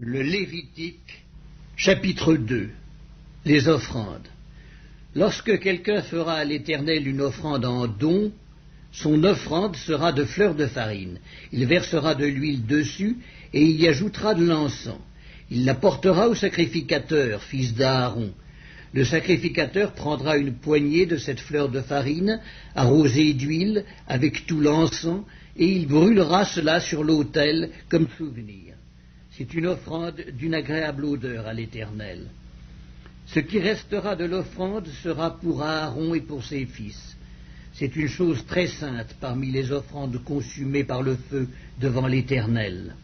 Le Lévitique, chapitre 2. Les offrandes. Lorsque quelqu'un fera à l'Éternel une offrande en don, son offrande sera de fleurs de farine. Il versera de l'huile dessus et il y ajoutera de l'encens. Il la portera au sacrificateur, fils d'Aaron. Le sacrificateur prendra une poignée de cette fleur de farine, arrosée d'huile, avec tout l'encens, et il brûlera cela sur l'autel comme souvenir. C'est une offrande d'une agréable odeur à l'Éternel. Ce qui restera de l'offrande sera pour Aaron et pour ses fils. C'est une chose très sainte parmi les offrandes consumées par le feu devant l'Éternel.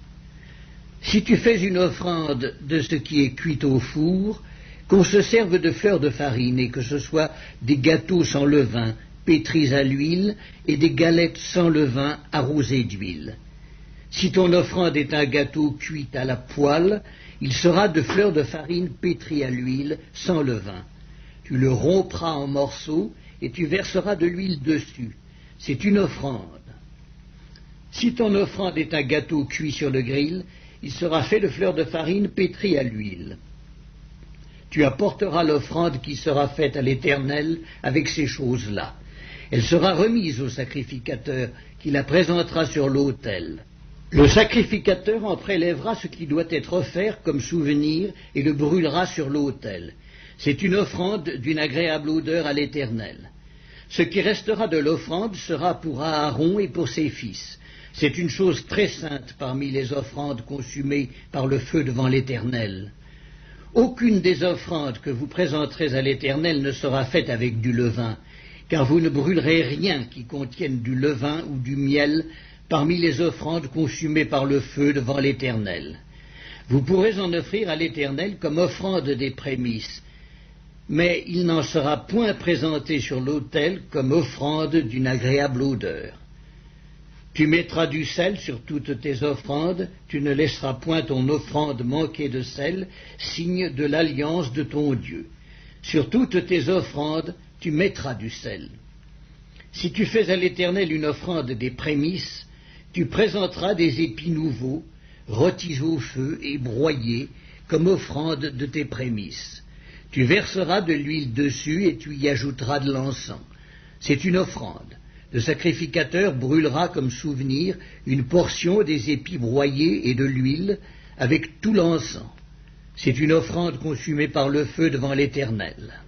Si tu fais une offrande de ce qui est cuit au four, qu'on se serve de fleurs de farine et que ce soit des gâteaux sans levain, pétris à l'huile, et des galettes sans levain arrosées d'huile. Si ton offrande est un gâteau cuit à la poêle, il sera de fleurs de farine pétries à l'huile, sans levain. Tu le rompras en morceaux et tu verseras de l'huile dessus. C'est une offrande. Si ton offrande est un gâteau cuit sur le grill, il sera fait de fleurs de farine pétries à l'huile. Tu apporteras l'offrande qui sera faite à l'Éternel avec ces choses-là. Elle sera remise au sacrificateur qui la présentera sur l'autel. Le sacrificateur en prélèvera ce qui doit être offert comme souvenir et le brûlera sur l'autel. C'est une offrande d'une agréable odeur à l'Éternel. Ce qui restera de l'offrande sera pour Aaron et pour ses fils. C'est une chose très sainte parmi les offrandes consumées par le feu devant l'Éternel. Aucune des offrandes que vous présenterez à l'Éternel ne sera faite avec du levain, car vous ne brûlerez rien qui contienne du levain ou du miel parmi les offrandes consumées par le feu devant l'Éternel. Vous pourrez en offrir à l'Éternel comme offrande des prémices, mais il n'en sera point présenté sur l'autel comme offrande d'une agréable odeur. Tu mettras du sel sur toutes tes offrandes, tu ne laisseras point ton offrande manquer de sel, signe de l'alliance de ton Dieu. Sur toutes tes offrandes, tu mettras du sel. Si tu fais à l'Éternel une offrande des prémices, tu présenteras des épis nouveaux, rôtis au feu et broyés, comme offrande de tes prémices. Tu verseras de l'huile dessus et tu y ajouteras de l'encens. C'est une offrande. Le sacrificateur brûlera comme souvenir une portion des épis broyés et de l'huile avec tout l'encens. C'est une offrande consumée par le feu devant l'Éternel.